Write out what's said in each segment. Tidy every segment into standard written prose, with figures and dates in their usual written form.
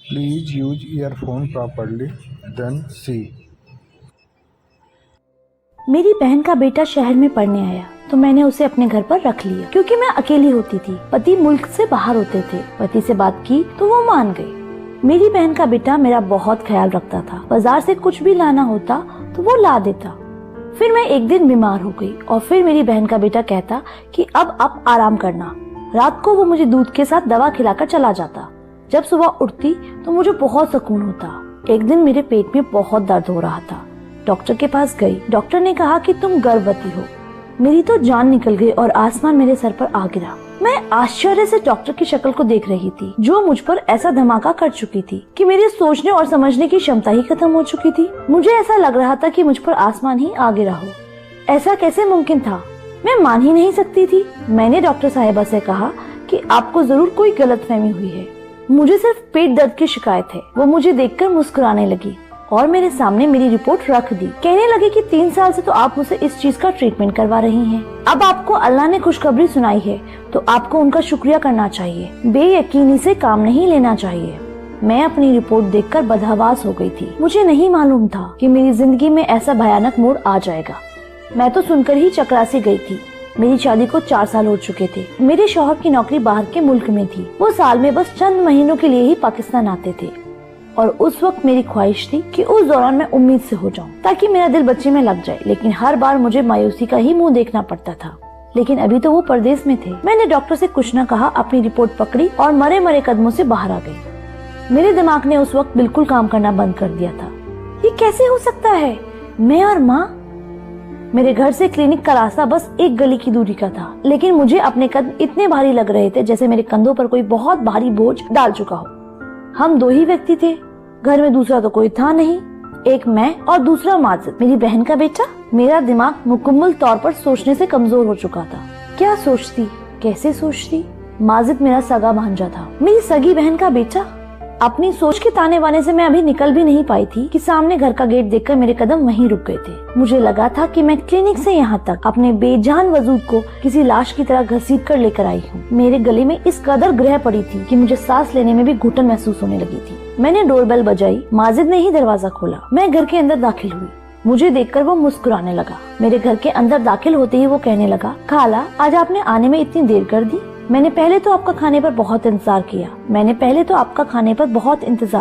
Please use earphone properly, then see. मेरी बहन का बेटा शहर में पढ़ने आया तो मैंने उसे अपने घर पर रख लिया क्योंकि मैं अकेली होती थी। पति मुल्क से बाहर होते थे। पति से बात की तो वो मान गए। मेरी बहन का बेटा मेरा बहुत ख्याल रखता था। बाजार से कुछ भी लाना होता तो वो ला देता। फिर मैं एक दिन बीमार हो गई और फिर मेरी बहन का बेटा कहता कि अब आप आराम करना। रात को वो मुझे दूध के साथ दवा खिलाकर चला जाता। जब सुबह उठती तो मुझे बहुत सुकून होता। एक दिन मेरे पेट में बहुत दर्द हो रहा था। डॉक्टर के पास गई। डॉक्टर ने कहा कि तुम गर्भवती हो। मेरी तो जान निकल गई और आसमान मेरे सर पर आ गिरा। मैं आश्चर्य से डॉक्टर की शक्ल को देख रही थी जो मुझ पर ऐसा धमाका कर चुकी थी कि मेरे सोचने और समझने की क्षमता ही खत्म हो चुकी थी। मुझे ऐसा लग रहा था कि मुझ पर आसमान ही आ गिरा हो। ऐसा कैसे मुमकिन था? मैं मान ही नहीं सकती थी। मैंने डॉक्टर साहिबा से कहा कि आपको जरूर कोई गलतफहमी हुई है। मुझे सिर्फ पेट दर्द की शिकायत है। वो मुझे देखकर मुस्कुराने लगी और मेरे सामने मेरी रिपोर्ट रख दी। कहने लगे कि 3 साल से तो आप मुझसे इस चीज का ट्रीटमेंट करवा रही हैं। अब आपको अल्लाह ने खुशखबरी सुनाई है तो आपको उनका शुक्रिया करना चाहिए। बेयकीनी से काम नहीं लेना चाहिए। मैं अपनी रिपोर्ट देखकर बदहवास हो गई थी। मुझे नहीं मालूम था कि मेरी जिंदगी में ऐसा भयानक मोड़ आ जाएगा। मैं तो सुनकर ही चकरासी गई थी। मेरी शादी को 4 साल हो चुके थे। मेरे शौहर की नौकरी बाहर के मुल्क में थी। वो साल में बस चंद महीनों के लिए ही पाकिस्तान आते थे और उस वक्त मेरी ख्वाहिश थी कि उस दौरान मैं उम्मीद से हो जाऊं ताकि मेरा दिल बच्चे में लग जाए। लेकिन हर बार मुझे मायूसी का ही मुंह देखना पड़ता था। लेकिन अभी तो वो परदेश में थे। मैंने डॉक्टर से कुछ न कहा, अपनी रिपोर्ट पकड़ी और मरे मरे कदमों से बाहर आ गई। मेरे दिमाग ने उस वक्त बिल्कुल काम करना बंद कर दिया था। ये कैसे हो सकता है? मैं और माँ। मेरे घर से क्लिनिक का रास्ता बस 1 गली की दूरी का था, लेकिन मुझे अपने कदम इतने भारी लग रहे थे जैसे मेरे कंधों पर कोई बहुत भारी बोझ डाल चुका हो। हम 2 ही व्यक्ति थे। घर में दूसरा तो कोई था नहीं। एक मैं और दूसरा माजिद, मेरी बहन का बेटा। मेरा दिमाग मुकम्मल तौर पर सोचने से कमजोर हो चुका था। क्या सोचती, कैसे सोचती? माजिद मेरा सगा भांजा था, मेरी सगी बहन का बेटा। अपनी सोच के ताने बाने से मैं अभी निकल भी नहीं पाई थी कि सामने घर का गेट देखकर मेरे कदम वहीं रुक गए थे। मुझे लगा था कि मैं क्लिनिक से यहाँ तक अपने बेजान वजूद को किसी लाश की तरह घसीट कर लेकर आई हूँ। मेरे गले में इस कदर ग्रह पड़ी थी कि मुझे सांस लेने में भी घुटन महसूस होने लगी थी। मैंने डोरबेल बजाई। माजिद ने ही दरवाजा खोला। मैं घर के अंदर दाखिल हुई। मुझे देखकर वो मुस्कुराने लगा। मेरे घर के अंदर दाखिल होते ही वो कहने लगा, खाला आज आपने आने में इतनी देर कर दी। मैंने पहले तो आपका खाने पर बहुत इंतजार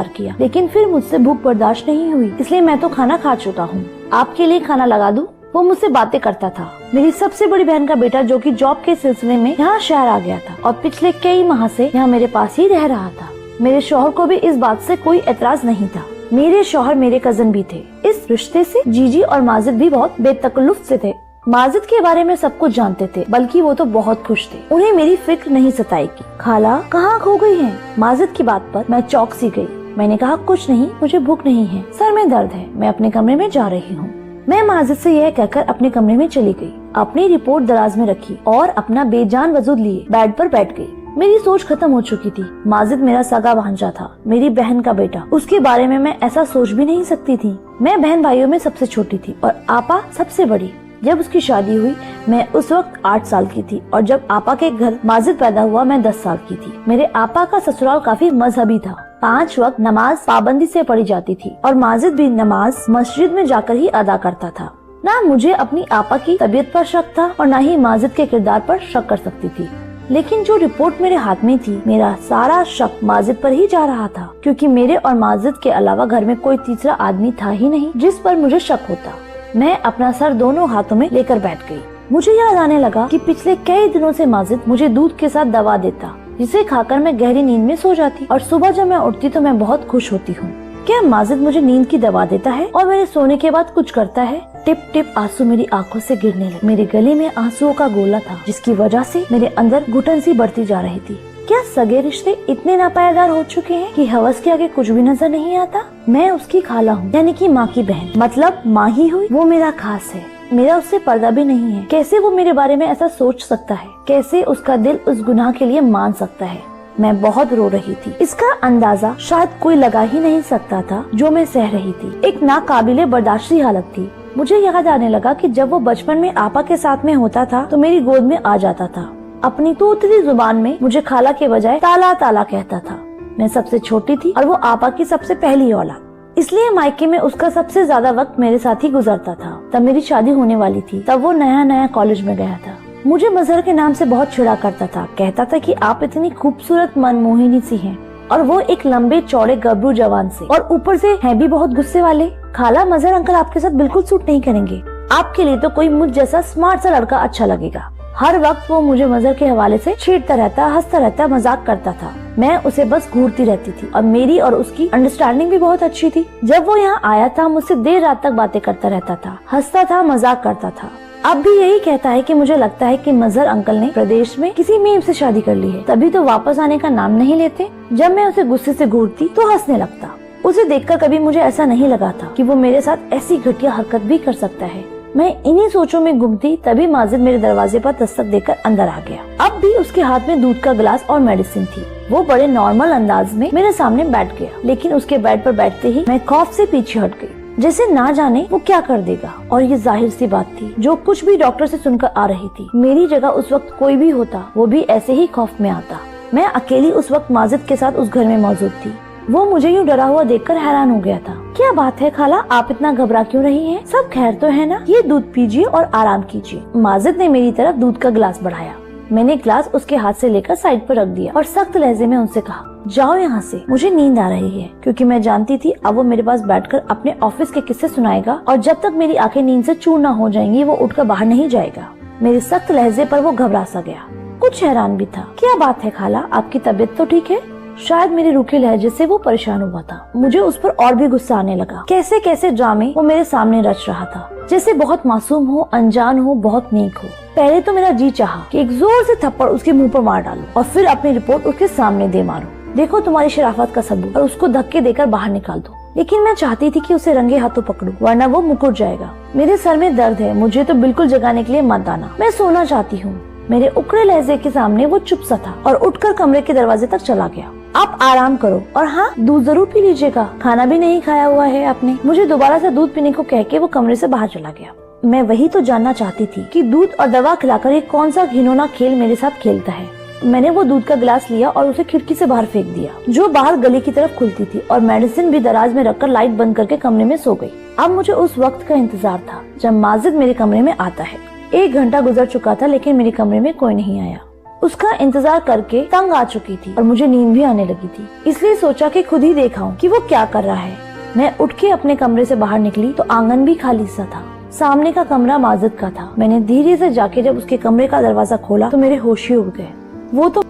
किया लेकिन फिर मुझसे भूख बर्दाश्त नहीं हुई, इसलिए मैं तो खाना खा चुका हूँ। आपके लिए खाना लगा दूँ? वो मुझसे बातें करता था। मेरी सबसे बड़ी बहन का बेटा जो कि जॉब के सिलसिले में यहाँ शहर आ गया था और पिछले कई माह से यहाँ मेरे पास ही रह रहा था। मेरे शौहर को भी इस बात से कोई एतराज नहीं था। मेरे शौहर मेरे कजन भी थे। इस रिश्ते से जीजी और माजिद भी बहुत बेतकल्लुफ से थे। माजिद के बारे में सब कुछ जानते थे, बल्कि वो तो बहुत खुश थे। उन्हें मेरी फिक्र नहीं सताएगी। खाला कहाँ खो गई हैं? माजिद की बात पर मैं चौंक सी गई। मैंने कहा, कुछ नहीं, मुझे भूख नहीं है, सर में दर्द है, मैं अपने कमरे में जा रही हूँ। मैं माजिद से यह कहकर अपने कमरे में चली गई। अपनी रिपोर्ट दराज में रखी और अपना बेजान वजूद लिए बेड पर बैठ गई। मेरी सोच खत्म हो चुकी थी। माजिद मेरा सगा भांजा था, मेरी बहन का बेटा। उसके बारे में मैं ऐसा सोच भी नहीं सकती थी। मैं बहन भाइयों में सबसे छोटी थी और आपा सबसे बड़ी। जब उसकी शादी हुई मैं उस वक्त 8 साल की थी और जब आपा के घर माजिद पैदा हुआ मैं 10 साल की थी। मेरे आपा का ससुराल काफी मजहबी था। 5 वक्त नमाज पाबंदी से पढ़ी जाती थी और माजिद भी नमाज मस्जिद में जाकर ही अदा करता था। ना मुझे अपनी आपा की तबीयत पर शक था और ना ही माजिद के किरदार पर शक कर सकती थी। लेकिन जो रिपोर्ट मेरे हाथ में थी, मेरा सारा शक माजिद पर ही जा रहा था, क्योंकि मेरे और माजिद के अलावा घर में कोई तीसरा आदमी था ही नहीं जिस पर मुझे शक होता। मैं अपना सर दोनों हाथों में लेकर बैठ गई। मुझे याद आने लगा कि पिछले कई दिनों से माजिद मुझे दूध के साथ दवा देता, जिसे खाकर मैं गहरी नींद में सो जाती और सुबह जब मैं उठती तो मैं बहुत खुश होती हूँ। क्या माजिद मुझे नींद की दवा देता है और मेरे सोने के बाद कुछ करता है? टिप टिप आंसू मेरी आंखों से गिरने लगे। मेरे गले में आंसुओं का गोला था, जिसकी वजह से मेरे अंदर घुटन सी बढ़ती जा रही थी। क्या सगे रिश्ते इतने नापायदार हो चुके हैं कि हवस के आगे कुछ भी नजर नहीं आता? मैं उसकी खाला हूँ, यानी कि माँ की बहन, मतलब माँ ही हुई। वो मेरा खास है, मेरा उससे पर्दा भी नहीं है। कैसे वो मेरे बारे में ऐसा सोच सकता है? कैसे उसका दिल उस गुनाह के लिए मान सकता है? मैं बहुत रो रही थी। इसका अंदाजा शायद कोई लगा ही नहीं सकता था जो मैं सह रही थी। एक नाकाबिले बर्दाश्ती हालत थी। मुझे याद आने लगा कि जब वो बचपन में आपा के साथ में होता था तो मेरी गोद में आ जाता था। अपनी तोतली जुबान में मुझे खाला के बजाय ताला ताला कहता था। मैं सबसे छोटी थी और वो आपा की सबसे पहली औलाद, इसलिए मायके में उसका सबसे ज्यादा वक्त मेरे साथ ही गुजरता था। तब मेरी शादी होने वाली थी, तब वो नया नया कॉलेज में गया था। मुझे मजहर के नाम से बहुत चिढ़ा करता था, कहता था कि आप इतनी खूबसूरत मनमोहिनी सी हैं, और वो एक लंबे चौड़े गबरू जवान से, और ऊपर से हैं भी बहुत गुस्से वाले। खाला, मजहर अंकल आपके साथ बिल्कुल सूट नहीं करेंगे, आपके लिए तो कोई मुझ जैसा स्मार्ट सा लड़का अच्छा लगेगा। हर वक्त वो मुझे मजहर के हवाले से छेड़ता रहता, हंसता रहता, मजाक करता था। मैं उसे बस घूरती रहती थी और मेरी और उसकी अंडरस्टैंडिंग भी बहुत अच्छी थी। जब वो यहाँ आया था, मुझसे देर रात तक बातें करता रहता था, हंसता था, मजाक करता था। अब भी यही कहता है कि मुझे लगता है कि मजहर अंकल ने प्रदेश में किसी मीम से शादी कर ली है, तभी तो वापस आने का नाम नहीं लेते। जब मैं उसे गुस्से से घूरती तो हंसने लगता। उसे देखकर कभी मुझे ऐसा नहीं लगा था कि वो मेरे साथ ऐसी घटिया हरकत भी कर सकता है। मैं इन्हीं सोचों में गुम थी, तभी माजिद मेरे दरवाजे पर दस्तक देकर अंदर आ गया। अब भी उसके हाथ में दूध का गिलास और मेडिसिन थी। वो बड़े नॉर्मल अंदाज में मेरे सामने बैठ गया, लेकिन उसके बेड पर बैठते ही मैं खौफ से पीछे हट गई, जैसे ना जाने वो क्या कर देगा। और ये जाहिर सी बात थी, जो कुछ भी डॉक्टर से सुनकर आ रही थी। मेरी जगह उस वक्त कोई भी होता, वो भी ऐसे ही खौफ में आता। मैं अकेली उस वक्त माजिद के साथ उस घर में मौजूद थी। वो मुझे यूँ डरा हुआ देखकर हैरान हो गया था। क्या बात है खाला, आप इतना घबरा क्यों रही हैं? सब खैर तो है ना? ये दूध पीजिए और आराम कीजिए। माजिद ने मेरी तरफ दूध का गिलास बढ़ाया। मैंने गिलास उसके हाथ से लेकर साइड पर रख दिया और सख्त लहजे में उनसे कहा, जाओ यहाँ से, मुझे नींद आ रही है। क्योंकि मैं जानती थी अब वो मेरे पास बैठकर अपने ऑफिस के किस्से सुनाएगा, और जब तक मेरी आंखें नींद से चूर न हो जाएंगी वो उठकर बाहर नहीं जाएगा। मेरे सख्त लहजे पर वो घबरा सा गया, कुछ हैरान भी था। क्या बात है खाला, आपकी तबीयत तो ठीक है? शायद मेरे रूखे लहजे से वो परेशान हुआ था। मुझे उस पर और भी गुस्सा आने लगा। कैसे कैसे ड्रामे वो मेरे सामने रच रहा था, जैसे बहुत मासूम हो, अनजान हो, बहुत नेक हो। पहले तो मेरा जी चाहा कि एक जोर से थप्पड़ उसके मुंह पर मार डालूं और फिर अपनी रिपोर्ट उसके सामने दे मारूं। देखो तुम्हारी शराफत का सबूत, और उसको धक्के देकर बाहर निकाल दो। लेकिन मैं चाहती थी कि उसे रंगे हाथों पकड़ूं, वरना वो मुकुर जाएगा। मेरे सर में दर्द है, मुझे तो बिल्कुल जगाने के लिए मत आना, मैं सोना चाहती हूँ। मेरे उकड़े लहजे के सामने वो चुप सा था और उठकर कमरे के दरवाजे तक चला गया। आप आराम करो, और हाँ, दूध जरूर पी लीजिएगा, खाना भी नहीं खाया हुआ है आपने। मुझे दोबारा से दूध पीने को कह के वो कमरे से बाहर चला गया। मैं वही तो जानना चाहती थी कि दूध और दवा खिलाकर ये कौन सा घिनौना खेल मेरे साथ खेलता है। मैंने वो दूध का गिलास लिया और उसे खिड़की से बाहर फेंक दिया, जो बाहर गली की तरफ खुलती थी, और मेडिसिन भी दराज में रखकर लाइट बंद करके कमरे में सो गई। अब मुझे उस वक्त का इंतजार था जब माजिद मेरे कमरे में आता है। 1 घंटा गुजर चुका था, लेकिन मेरे कमरे में कोई नहीं आया। उसका इंतजार करके तंग आ चुकी थी और मुझे नींद भी आने लगी थी, इसलिए सोचा कि खुद ही देखाऊं कि वो क्या कर रहा है। मैं उठ के अपने कमरे से बाहर निकली तो आंगन भी खाली सा था। सामने का कमरा माजिद का था। मैंने धीरे से जाके जब उसके कमरे का दरवाजा खोला तो मेरे होश ही उड़ गए। वो तो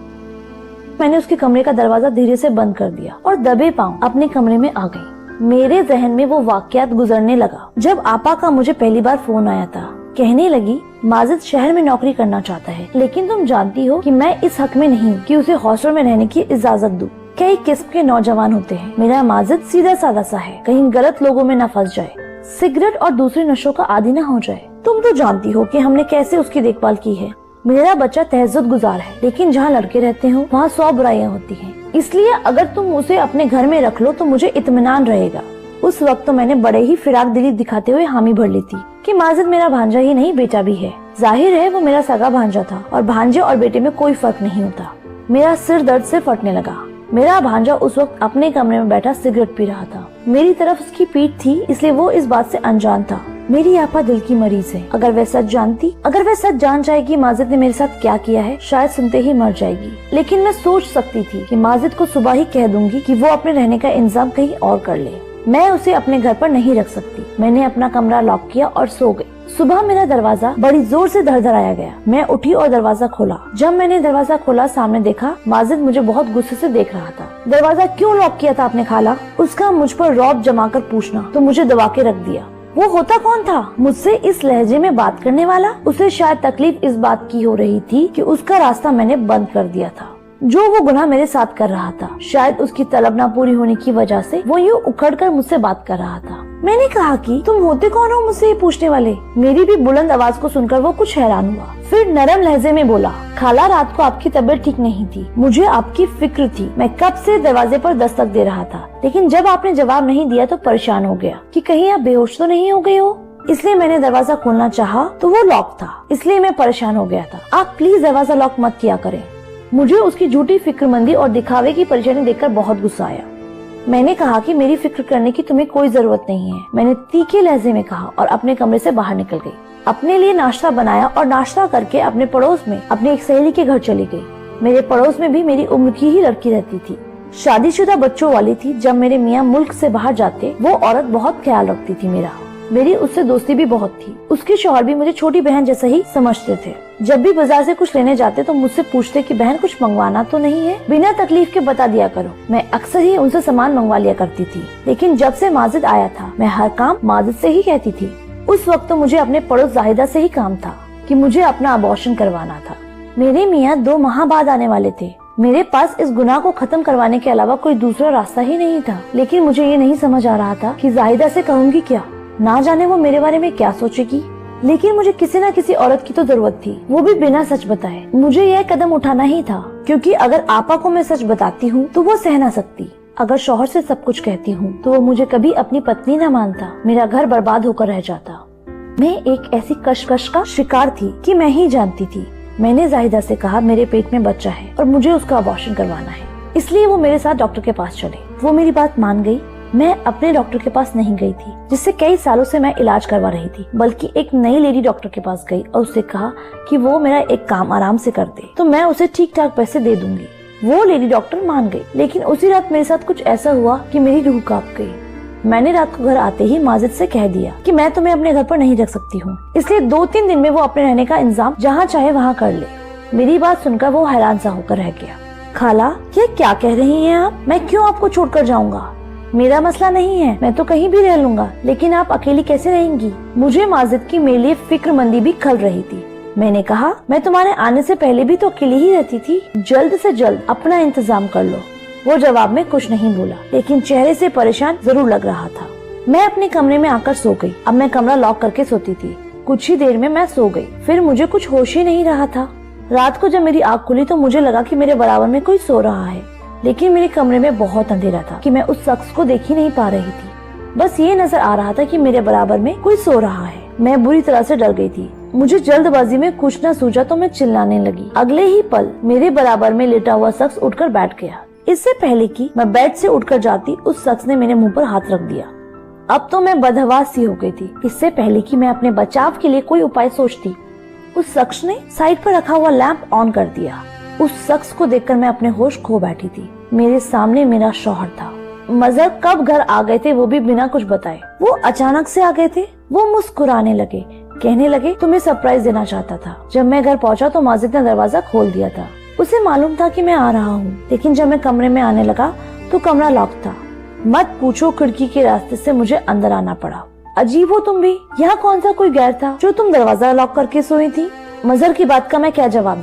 मैंने उसके कमरे का दरवाजा धीरे से बंद कर दिया और दबे पांव अपने कमरे में आ गई। मेरे जहन में वो वाकयात गुजरने लगा जब आपा का मुझे पहली बार फोन आया था। कहने लगी, माजिद शहर में नौकरी करना चाहता है, लेकिन तुम जानती हो कि मैं इस हक में नहीं हूँ कि उसे हॉस्टल में रहने की इजाजत दूं। कई किस्म के नौजवान होते हैं, मेरा माजिद सीधा साधा सा है, कहीं गलत लोगों में न फंस जाए, सिगरेट और दूसरे नशों का आदी न हो जाए। तुम तो जानती हो कि हमने कैसे उसकी देखभाल की है। मेरा बच्चा तहज्जुद गुजार है, लेकिन जहाँ लड़के रहते हो वहाँ 100 बुराइयाँ होती हैं। इसलिए अगर तुम उसे अपने घर में रख लो तो मुझे इत्मीनान रहेगा। उस वक्त तो मैंने बड़े ही फिराक दिली दिखाते हुए हामी भर ली थी कि माजिद मेरा भांजा ही नहीं बेटा भी है। जाहिर है वो मेरा सगा भांजा था और भांजे और बेटे में कोई फर्क नहीं होता। मेरा सिर दर्द से फटने लगा। मेरा भांजा उस वक्त अपने कमरे में बैठा सिगरेट पी रहा था। मेरी तरफ उसकी पीठ थी, इसलिए वो इस बात से अनजान था। मेरी आपा दिल की मरीज है। अगर वह सच जान जाएगी माजिद ने मेरे साथ क्या किया है, शायद सुनते ही मर जाएगी। लेकिन मैं सोच सकती थी कि माजिद को सुबह ही कह दूंगी कि वो अपने रहने का इंतजाम कहीं और कर ले। मैं उसे अपने घर पर नहीं रख सकती। मैंने अपना कमरा लॉक किया और सो गई। सुबह मेरा दरवाजा बड़ी जोर से धड़धड़ाया गया। मैं उठी और दरवाजा खोला। जब मैंने दरवाजा खोला, सामने देखा माजिद मुझे बहुत गुस्से से देख रहा था। दरवाजा क्यों लॉक किया था आपने खाला? उसका मुझ पर रौब जमाकर पूछना तो मुझे दबा के रख दिया। वो होता कौन था मुझसे इस लहजे में बात करने वाला? उसे शायद तकलीफ इस बात की हो रही थी कि उसका रास्ता मैंने बंद कर दिया था, जो वो गुनाह मेरे साथ कर रहा था। शायद उसकी तलब ना पूरी होने की वजह से वो यूँ उखड़कर मुझसे बात कर रहा था। मैंने कहा कि तुम होते कौन हो मुझसे ये पूछने वाले? मेरी भी बुलंद आवाज को सुनकर वो कुछ हैरान हुआ। फिर नरम लहजे में बोला, खाला रात को आपकी तबीयत ठीक नहीं थी, मुझे आपकी फिक्र थी। मैं कब से दरवाजे पर दस्तक दे रहा था, लेकिन जब आपने जवाब नहीं दिया तो परेशान हो गया कि कहीं आप बेहोश तो नहीं हो गए हो। इसलिए मैंने दरवाजा खोलना चाहा तो वो लॉक था, इसलिए मैं परेशान हो गया था। आप प्लीज दरवाजा लॉक मत किया करें। मुझे उसकी झूठी फिक्रमंदी और दिखावे की परेशानी देखकर बहुत गुस्सा आया। मैंने कहा कि मेरी फिक्र करने की तुम्हें कोई जरूरत नहीं है, मैंने तीखे लहजे में कहा और अपने कमरे से बाहर निकल गई। अपने लिए नाश्ता बनाया और नाश्ता करके अपने पड़ोस में अपनी एक सहेली के घर चली गई। मेरे पड़ोस में भी मेरी उम्र की ही लड़की रहती थी, शादीशुदा बच्चों वाली थी। जब मेरे मियाँ मुल्क से बाहर जाते वो औरत बहुत ख्याल रखती थी मेरी उससे दोस्ती भी बहुत थी। उसके शौहर भी मुझे छोटी बहन जैसा ही समझते थे। जब भी बाजार से कुछ लेने जाते तो मुझसे पूछते कि बहन कुछ मंगवाना तो नहीं है, बिना तकलीफ के बता दिया करो। मैं अक्सर ही उनसे सामान मंगवा लिया करती थी, लेकिन जब से माजिद आया था मैं हर काम माजिद से ही कहती थी। उस वक्त तो मुझे अपने पड़ोस जाहिदा से ही काम था कि मुझे अपना अबॉर्शन करवाना था। मेरे मियाँ 2 माह बाद आने वाले थे। मेरे पास इस गुनाह को खत्म करवाने के अलावा कोई दूसरा रास्ता ही नहीं था, लेकिन मुझे ये नहीं समझ आ रहा था कि जाहिदा से कहूँगी क्या। ना जाने वो मेरे बारे में क्या सोचेगी, लेकिन मुझे किसी न किसी औरत की तो जरूरत थी, वो भी बिना सच बताए। मुझे यह कदम उठाना ही था, क्योंकि अगर आपा को मैं सच बताती हूँ तो वो सह ना सकती। अगर शौहर से सब कुछ कहती हूँ तो वो मुझे कभी अपनी पत्नी न मानता, मेरा घर बर्बाद होकर रह जाता। मैं एक ऐसी कशकश का शिकार थी कि मैं ही जानती थी। मैंने जाहिदा से कहा मेरे पेट में बच्चा है और मुझे उसका अबॉर्शन करवाना है, इसलिए वो मेरे साथ डॉक्टर के पास चले। वो मेरी बात मान गई। मैं अपने डॉक्टर के पास नहीं गई थी जिससे कई सालों से मैं इलाज करवा रही थी, बल्कि एक नई लेडी डॉक्टर के पास गई और उससे कहा कि वो मेरा एक काम आराम से कर दे तो मैं उसे ठीक ठाक पैसे दे दूंगी। वो लेडी डॉक्टर मान गई, लेकिन उसी रात मेरे साथ कुछ ऐसा हुआ कि मेरी रूह कांप गई। मैंने रात को घर आते ही माजिद से कह दिया कि मैं तुम्हें अपने घर पर नहीं रख सकती हूँ, इसलिए 2-3 दिन में वो अपने रहने का इंतजाम जहाँ चाहे वहाँ कर ले। मेरी बात सुनकर वो हैरान सा होकर रह गया। खाला, ये क्या कह रही हैं आप? मैं क्यों आपको छोड़कर जाऊंगा? मेरा मसला नहीं है, मैं तो कहीं भी रह लूंगा, लेकिन आप अकेली कैसे रहेंगी? मुझे माजिद की मेरे लिए फिक्रमंदी भी खल रही थी। मैंने कहा मैं तुम्हारे आने से पहले भी तो अकेली ही रहती थी, जल्द से जल्द अपना इंतजाम कर लो। वो जवाब में कुछ नहीं बोला, लेकिन चेहरे से परेशान जरूर लग रहा था। मैं अपने कमरे में आकर सो गई। अब मैं कमरा लॉक करके सोती थी। कुछ ही देर में मैं सो गई, फिर मुझे कुछ होश ही नहीं रहा था। रात को जब मेरी आँख खुली तो मुझे लगा कि मेरे बराबर में कोई सो रहा है, लेकिन मेरे कमरे में बहुत अंधेरा था कि मैं उस शख्स को देख ही नहीं पा रही थी। बस ये नजर आ रहा था कि मेरे बराबर में कोई सो रहा है। मैं बुरी तरह से डर गई थी। मुझे जल्दबाजी में कुछ न सूझा तो मैं चिल्लाने लगी। अगले ही पल मेरे बराबर में लेटा हुआ शख्स उठकर बैठ गया। इससे पहले कि मैं बेड से उठकर जाती, उस शख्स ने मेरे मुंह पर हाथ रख दिया। अब तो मैं बदहवास सी हो गई थी। इससे पहले कि मैं अपने बचाव के लिए कोई उपाय सोचती, उस शख्स ने साइड पर रखा हुआ लैंप ऑन कर दिया। उस शख्स को देखकर मैं अपने होश खो बैठी थी। मेरे सामने मेरा शौहर था। मजहर कब घर आ गए थे वो भी बिना कुछ बताए। वो अचानक से आ गए थे। वो मुस्कुराने लगे, कहने लगे तुम्हें सरप्राइज देना चाहता था। जब मैं घर पहुंचा तो माजिद ने दरवाजा खोल दिया था। उसे मालूम था कि मैं आ रहा हूँ, लेकिन जब मैं कमरे में आने लगा तो कमरा लॉक था। मत पूछो, खिड़की के रास्ते से मुझे अंदर आना पड़ा। अजीब हो तुम भी, यहाँ कौन सा कोई गैर था जो तुम दरवाजा लॉक करके सोई थी? मजहर की बात का मैं क्या जवाब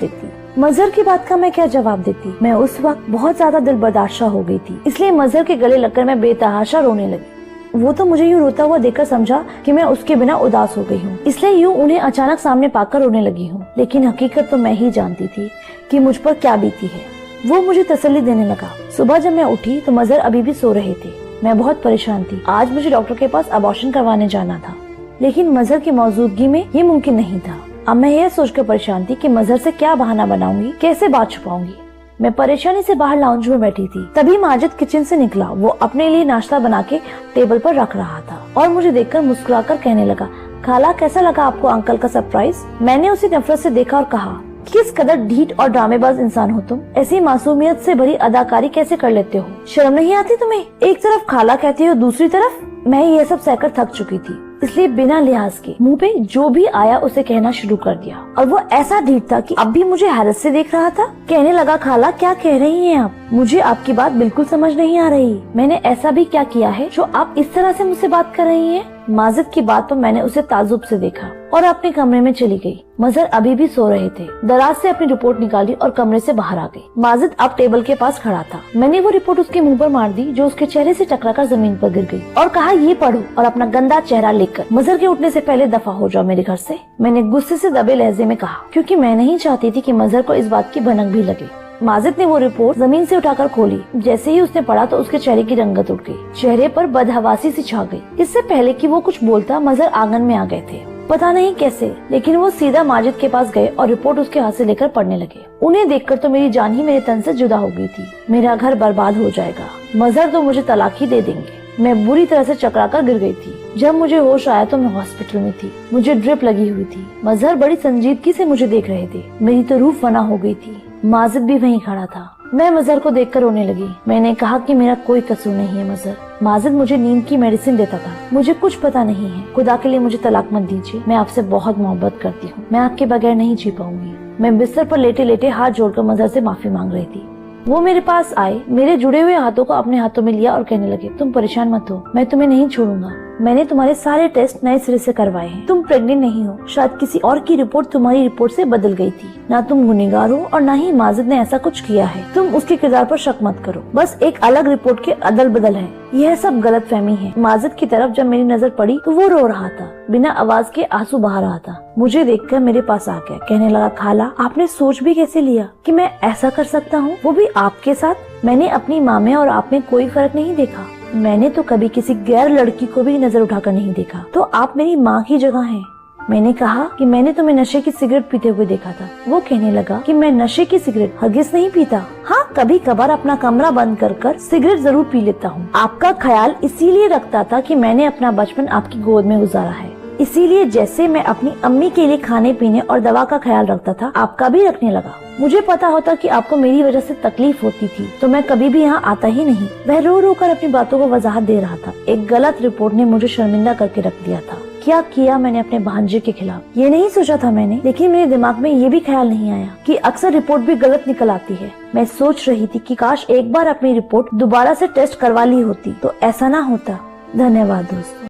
देती? मैं उस वक्त बहुत ज्यादा दिल बर्दाश्त हो गई थी, इसलिए मजहर के गले लगकर मैं बेतहाशा रोने लगी। वो तो मुझे यूँ रोता हुआ देखकर समझा कि मैं उसके बिना उदास हो गई हूँ, इसलिए यूँ उन्हें अचानक सामने पाकर रोने लगी हूँ। लेकिन हकीकत तो मैं ही जानती थी कि मुझ पर क्या बीती है। वो मुझे तसल्ली देने लगा। सुबह जब मैं उठी तो मजहर अभी भी सो रहे थे। मैं बहुत परेशान थी। आज मुझे डॉक्टर के पास अबॉर्शन करवाने जाना था, लेकिन मजहर की मौजूदगी में ये मुमकिन नहीं था। अब मैं यह सोचकर परेशान थी कि मजहर से क्या बहाना बनाऊंगी, कैसे बात छुपाऊंगी। मैं परेशानी से बाहर लाउंज में बैठी थी। तभी माजिद किचन से निकला। वो अपने लिए नाश्ता बना के टेबल पर रख रहा था और मुझे देखकर मुस्कुराकर कहने लगा, खाला कैसा लगा आपको अंकल का सरप्राइज? मैंने उसे नफरत से देखा और कहा, किस कदर ढीठ और ड्रामेबाज इंसान हो तुम। ऐसी मासूमियत से भरी अदाकारी कैसे कर लेते हो? शर्म नहीं आती तुम्हें? एक तरफ खाला कहती हो, दूसरी तरफ। मैं ये सब सहकर थक चुकी थी, इसलिए बिना लिहाज के मुंह पे जो भी आया उसे कहना शुरू कर दिया। और वो ऐसा ढीठ था कि अब भी मुझे हैरत से देख रहा था। कहने लगा, खाला क्या कह रही हैं आप? मुझे आपकी बात बिल्कुल समझ नहीं आ रही। मैंने ऐसा भी क्या किया है जो आप इस तरह से मुझसे बात कर रही हैं? माजिद की बात पर मैंने उसे ताजुब से देखा और अपने कमरे में चली गई। मजहर अभी भी सो रहे थे। दराज से अपनी रिपोर्ट निकाली और कमरे से बाहर आ गई। माजिद अब टेबल के पास खड़ा था। मैंने वो रिपोर्ट उसके मुंह पर मार दी, जो उसके चेहरे से टकराकर जमीन पर गिर गई, और कहा, ये पढ़ो और अपना गंदा चेहरा लिखकर मजहर के उठने से पहले दफा हो जाओ मेरे घर से। मैंने गुस्से से दबे लहजे में कहा, क्योंकि मैं नहीं चाहती थी कि मजहर को इस बात की भनक भी लगे। माजिद ने वो रिपोर्ट जमीन से उठाकर खोली। जैसे ही उसने पढ़ा तो उसके चेहरे की रंगत उठ गई। चेहरे पर बदहवासी सी छा गई। इससे पहले कि वो कुछ बोलता, मजहर आंगन में आ गए थे। पता नहीं कैसे, लेकिन वो सीधा माजिद के पास गए और रिपोर्ट उसके हाथ से लेकर पढ़ने लगे। उन्हें देखकर तो मेरी जान ही मेरे तन से जुदा हो गई थी। मेरा घर बर्बाद हो जाएगा, मजहर तो मुझे तलाक ही दे देंगे। मैं बुरी तरह से चकरा कर गिर गई थी। जब मुझे होश आया तो मैं हॉस्पिटल में थी, मुझे ड्रिप लगी हुई थी। मजहर बड़ी संजीदगी से मुझे देख रहे थे। मेरी तो रूह फना हो गई थी। माजिद भी वहीं खड़ा था। मैं मजहर को देखकर रोने लगी। मैंने कहा कि मेरा कोई कसूर नहीं है मजहर। माजिद मुझे नींद की मेडिसिन देता था। मुझे कुछ पता नहीं है, खुदा के लिए मुझे तलाक मत दीजिए। मैं आपसे बहुत मोहब्बत करती हूँ, मैं आपके बगैर नहीं जी पाऊंगी। मैं बिस्तर पर लेटे लेटे हाथ जोड़कर मजहर से माफी मांग रही थी। वो मेरे पास आए, मेरे जुड़े हुए हाथों को अपने हाथों में लिया और कहने लगे, तुम परेशान मत हो, मैं तुम्हें नहीं छोड़ूंगा। मैंने तुम्हारे सारे टेस्ट नए सिरे से करवाए हैं। तुम प्रेग्नेंट नहीं हो। शायद किसी और की रिपोर्ट तुम्हारी रिपोर्ट से बदल गई थी। ना तुम गुनहगार हो और ना ही माजिद ने ऐसा कुछ किया है। तुम उसके किरदार पर शक मत करो, बस एक अलग रिपोर्ट के अदल बदल है। यह सब गलत फहमी है। माजिद की तरफ जब मेरी नजर पड़ी तो वो रो रहा था, बिना आवाज के आंसू बहा रहा था। मुझे देखकर मेरे पास आ गया, कहने लगा, खाला आपने सोच भी कैसे लिया कि मैं ऐसा कर सकता हूँ, वो भी आपके साथ। मैंने अपनी माँ में और आप में कोई फर्क नहीं देखा। मैंने तो कभी किसी गैर लड़की को भी नजर उठाकर नहीं देखा, तो आप मेरी माँ की जगह हैं। मैंने कहा कि मैंने तुम्हें नशे की सिगरेट पीते हुए देखा था। वो कहने लगा कि मैं नशे की सिगरेट हरगिज नहीं पीता। हाँ, कभी कभार अपना कमरा बंद कर सिगरेट जरूर पी लेता हूँ। आपका ख्याल इसीलिए रखता था कि मैंने अपना बचपन आपकी गोद में गुजारा है। इसीलिए जैसे मैं अपनी अम्मी के लिए खाने पीने और दवा का ख्याल रखता था, आपका भी रखने लगा। मुझे पता होता कि आपको मेरी वजह से तकलीफ होती थी तो मैं कभी भी यहाँ आता ही नहीं। वह रो रो कर अपनी बातों को वजाहत दे रहा था। एक गलत रिपोर्ट ने मुझे शर्मिंदा करके रख दिया था। क्या किया मैंने अपने भांजे के खिलाफ, ये नहीं सोचा था मैंने। लेकिन मेरे दिमाग में ये भी ख्याल नहीं आया कि अक्सर रिपोर्ट भी गलत निकल आती है। मैं सोच रही थी कि काश एक बार अपनी रिपोर्ट दोबारा से टेस्ट करवा ली होती तो ऐसा ना होता। धन्यवाद दोस्तों।